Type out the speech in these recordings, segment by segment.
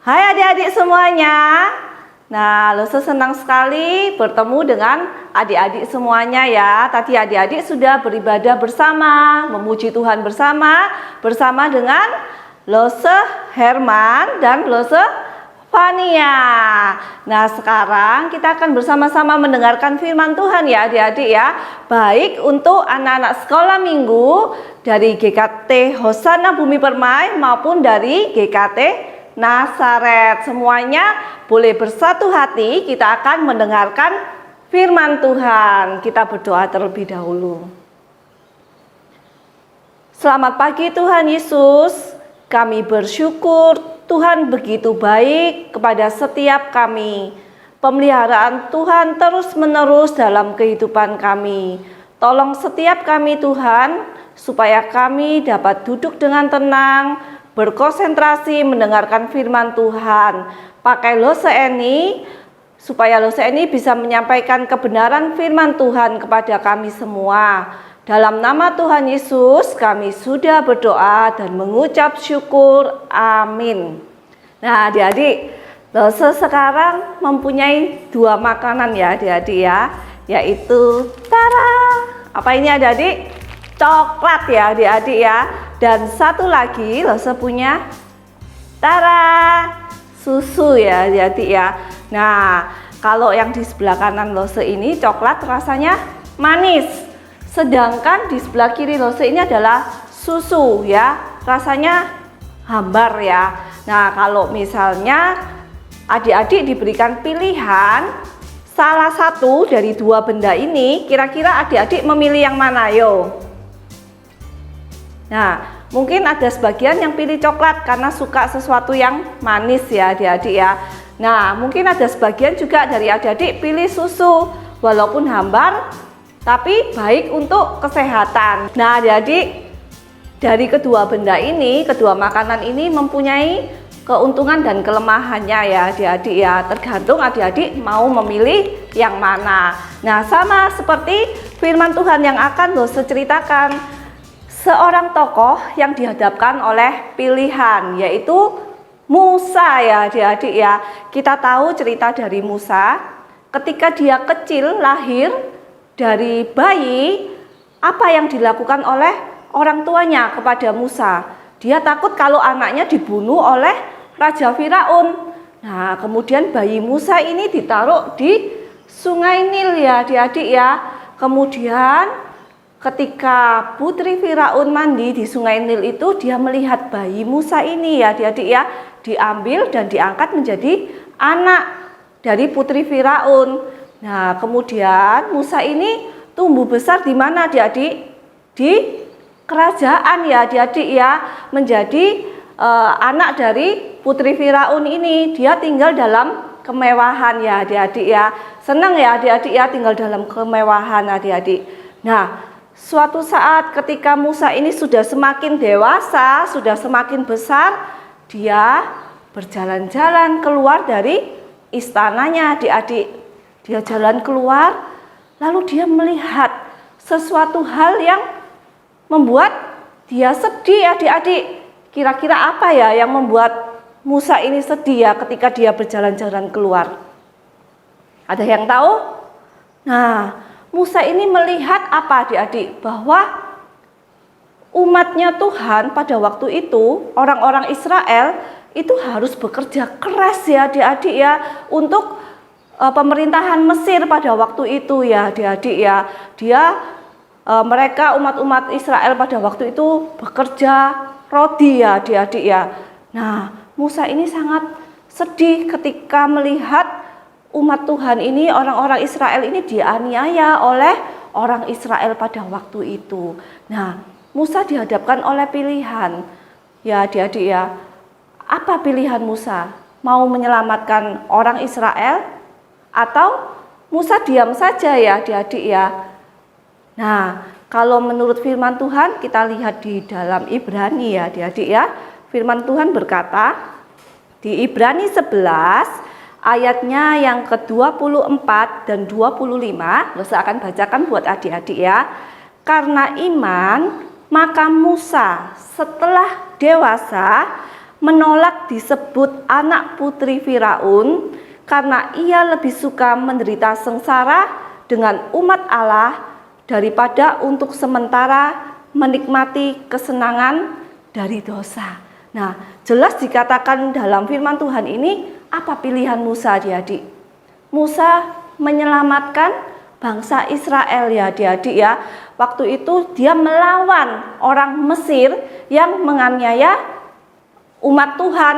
Hai adik-adik semuanya. Nah, Lose senang sekali bertemu dengan adik-adik semuanya ya. Tadi adik-adik sudah beribadah bersama, memuji Tuhan bersama dengan Lose Herman dan Lose Fania. Nah, sekarang kita akan bersama-sama mendengarkan firman Tuhan ya adik-adik ya. Baik untuk anak-anak sekolah minggu dari GKT Hosana Bumi Permai maupun dari GKT Nazaret. Semuanya boleh bersatu hati, kita akan mendengarkan firman Tuhan. Kita berdoa terlebih dahulu. Selamat pagi Tuhan Yesus. Kami bersyukur Tuhan begitu baik kepada setiap kami. Pemeliharaan Tuhan terus-menerus dalam kehidupan kami. Tolong setiap kami Tuhan, supaya kami dapat duduk dengan tenang, berkonsentrasi mendengarkan firman Tuhan. Pakai Lose Eni, supaya Lose Eni bisa menyampaikan kebenaran firman Tuhan kepada kami semua. Dalam nama Tuhan Yesus kami sudah berdoa dan mengucap syukur. Amin. Nah adik-adik, Lose sekarang mempunyai dua makanan ya adik-adik ya. Yaitu, tara, apa ini adik-adik? Coklat ya adik-adik ya. Dan satu lagi Lose punya, tara, susu ya adik-adik ya. Nah kalau yang di sebelah kanan Lose ini coklat rasanya manis. Sedangkan di sebelah kiri Lose ini adalah susu ya, rasanya hambar ya. Nah kalau misalnya adik-adik diberikan pilihan salah satu dari dua benda ini, kira-kira adik-adik memilih yang mana? Yo. Nah mungkin ada sebagian yang pilih coklat karena suka sesuatu yang manis ya adik-adik ya. Nah mungkin ada sebagian juga dari adik-adik pilih susu, walaupun hambar tapi baik untuk kesehatan. Nah adik-adik, dari kedua benda ini, kedua makanan ini mempunyai keuntungan dan kelemahannya ya adik-adik ya. Tergantung adik-adik mau memilih yang mana. Nah sama seperti firman Tuhan yang akan Lose ceritakan. Seorang tokoh yang dihadapkan oleh pilihan, yaitu Musa ya adik-adik ya. Kita tahu cerita dari Musa. Ketika dia kecil lahir dari bayi, apa yang dilakukan oleh orang tuanya kepada Musa? Dia takut kalau anaknya dibunuh oleh Raja Firaun. Nah, kemudian bayi Musa ini ditaruh di Sungai Nil ya adik-adik ya. Kemudian ketika putri Firaun mandi di Sungai Nil itu, dia melihat bayi Musa ini ya adik-adik ya, diambil dan diangkat menjadi anak dari putri Firaun. Nah, kemudian Musa ini tumbuh besar di mana adik-adik? Di kerajaan ya adik-adik ya, menjadi anak dari putri Firaun ini. Dia tinggal dalam kemewahan ya adik-adik ya. Senang ya adik-adik ya tinggal dalam kemewahan adik-adik. Nah, suatu saat ketika Musa ini sudah semakin dewasa, sudah semakin besar, dia berjalan-jalan keluar dari istananya adik-adik. Dia jalan keluar, lalu dia melihat sesuatu hal yang membuat dia sedih adik-adik. Kira-kira apa ya yang membuat Musa ini sedih ya ketika dia berjalan-jalan keluar? Ada yang tahu? Nah, Musa ini melihat apa adik-adik? Bahwa umatnya Tuhan pada waktu itu, orang-orang Israel itu harus bekerja keras ya adik-adik ya, untuk pemerintahan Mesir pada waktu itu ya adik-adik ya. Mereka umat-umat Israel pada waktu itu bekerja rodi ya adik-adik ya. Nah Musa ini sangat sedih ketika melihat umat Tuhan ini, orang-orang Israel ini dianiaya oleh orang Israel pada waktu itu. Nah Musa dihadapkan oleh pilihan ya adik-adik ya. Apa pilihan Musa? Mau menyelamatkan orang Israel atau Musa diam saja ya adik-adik ya. Nah kalau menurut firman Tuhan, kita lihat di dalam Ibrani ya adik-adik ya. Firman Tuhan berkata di Ibrani 11 ayatnya yang ke-24 dan 25. Saya akan bacakan buat adik-adik ya. Karena iman maka Musa setelah dewasa menolak disebut anak putri Firaun karena ia lebih suka menderita sengsara dengan umat Allah daripada untuk sementara menikmati kesenangan dari dosa. Nah, jelas dikatakan dalam firman Tuhan ini, apa pilihan Musa, adik-adik? Musa menyelamatkan bangsa Israel ya adik-adik ya. Waktu itu dia melawan orang Mesir yang menganiaya umat Tuhan.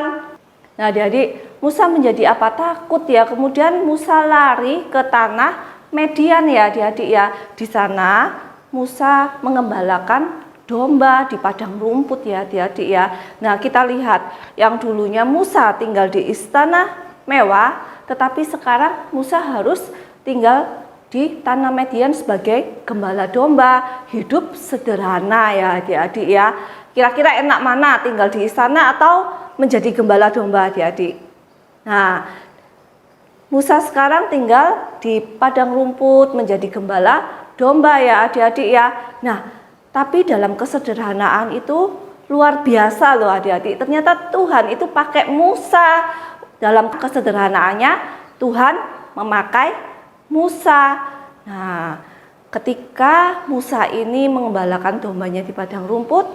Nah adik-adik, Musa menjadi apa? Takut ya. Kemudian Musa lari ke tanah Median ya adik-adik ya. Di sana Musa mengembalakan domba di padang rumput ya adik-adik ya. Nah kita lihat, yang dulunya Musa tinggal di istana mewah, tetapi sekarang Musa harus tinggal di tanah Median sebagai gembala domba, hidup sederhana ya adik-adik ya. Kira-kira enak mana, tinggal di istana atau menjadi gembala domba adik-adik? Nah, Musa sekarang tinggal di padang rumput menjadi gembala domba ya adik-adik ya. Nah, tapi dalam kesederhanaan itu luar biasa loh adik-adik. Ternyata Tuhan itu pakai Musa. Dalam kesederhanaannya Tuhan memakai Musa. Nah, ketika Musa ini mengembalakan dombanya di padang rumput,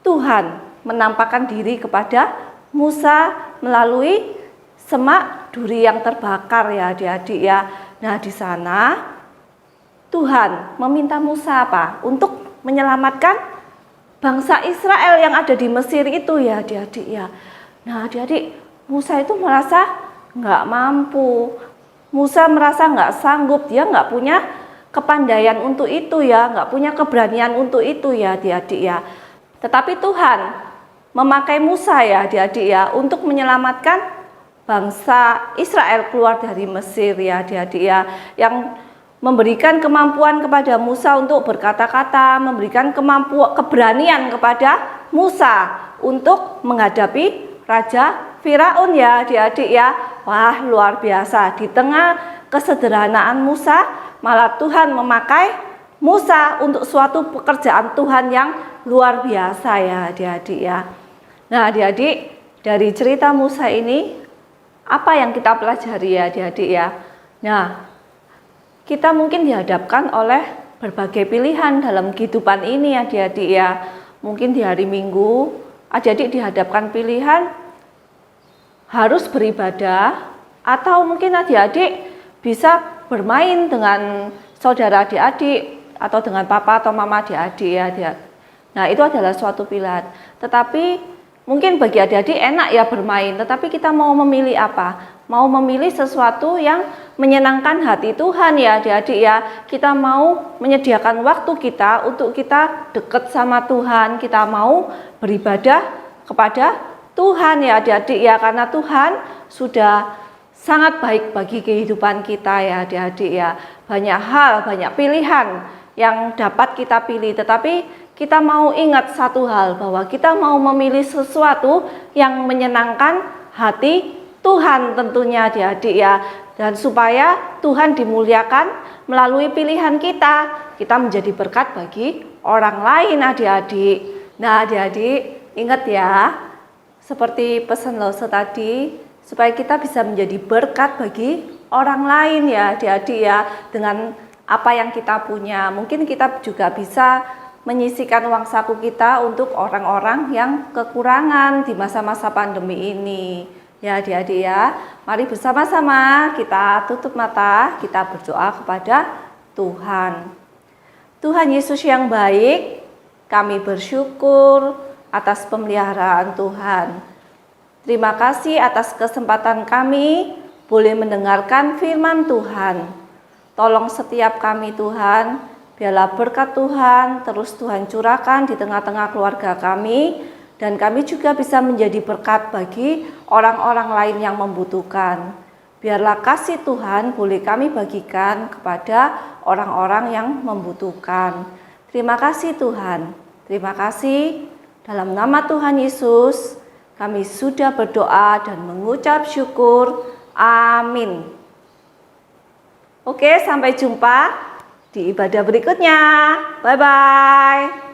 Tuhan menampakkan diri kepada Musa melalui semak duri yang terbakar ya adik-adik ya. Nah, di sana Tuhan meminta Musa apa? Untuk menyelamatkan bangsa Israel yang ada di Mesir itu ya adik-adik ya. Nah, adik-adik, Musa itu merasa nggak mampu. Musa merasa nggak sanggup, dia nggak punya kepandaian untuk itu ya, nggak punya keberanian untuk itu ya adik-adik ya. Tetapi Tuhan memakai Musa ya adik-adik ya untuk menyelamatkan bangsa Israel keluar dari Mesir ya adik-adik ya, yang memberikan kemampuan kepada Musa untuk berkata-kata, memberikan keberanian kepada Musa untuk menghadapi Raja Firaun ya adik-adik ya. Wah, luar biasa, di tengah kesederhanaan Musa malah Tuhan memakai Musa untuk suatu pekerjaan Tuhan yang luar biasa ya adik-adik ya. Nah adik-adik, dari cerita Musa ini apa yang kita pelajari ya adik-adik ya? Nah, kita mungkin dihadapkan oleh berbagai pilihan dalam kehidupan ini adik-adik ya. Mungkin di hari Minggu adik-adik dihadapkan pilihan harus beribadah, atau mungkin adik-adik bisa bermain dengan saudara adik-adik atau dengan papa atau mama adik-adik ya. Nah, itu adalah suatu pilihan. Tetapi mungkin bagi adik-adik enak ya bermain, tetapi kita mau memilih apa? Mau memilih sesuatu yang menyenangkan hati Tuhan ya adik-adik ya. Kita mau menyediakan waktu kita untuk kita dekat sama Tuhan, kita mau beribadah kepada Tuhan ya adik-adik ya, karena Tuhan sudah sangat baik bagi kehidupan kita ya adik-adik ya. Banyak hal, banyak pilihan yang dapat kita pilih, tetapi kita mau ingat satu hal, bahwa kita mau memilih sesuatu yang menyenangkan hati Tuhan tentunya adik-adik ya. Dan supaya Tuhan dimuliakan melalui pilihan kita menjadi berkat bagi orang lain adik-adik. Nah adik-adik, ingat ya, seperti pesan Lause tadi, supaya kita bisa menjadi berkat bagi orang lain ya adik-adik ya, dengan apa yang kita punya. Mungkin kita juga bisa menyisihkan uang saku kita untuk orang-orang yang kekurangan di masa-masa pandemi ini. Ya adik-adik ya, mari bersama-sama kita tutup mata, kita berdoa kepada Tuhan. Tuhan Yesus yang baik, kami bersyukur atas pemeliharaan Tuhan. Terima kasih atas kesempatan kami boleh mendengarkan firman Tuhan. Tolong setiap kami Tuhan, biarlah berkat Tuhan terus Tuhan curahkan di tengah-tengah keluarga kami, dan kami juga bisa menjadi berkat bagi orang-orang lain yang membutuhkan. Biarlah kasih Tuhan boleh kami bagikan kepada orang-orang yang membutuhkan. Terima kasih Tuhan, terima kasih. Dalam nama Tuhan Yesus, kami sudah berdoa dan mengucap syukur. Amin. Oke, sampai jumpa di ibadah berikutnya. Bye-bye.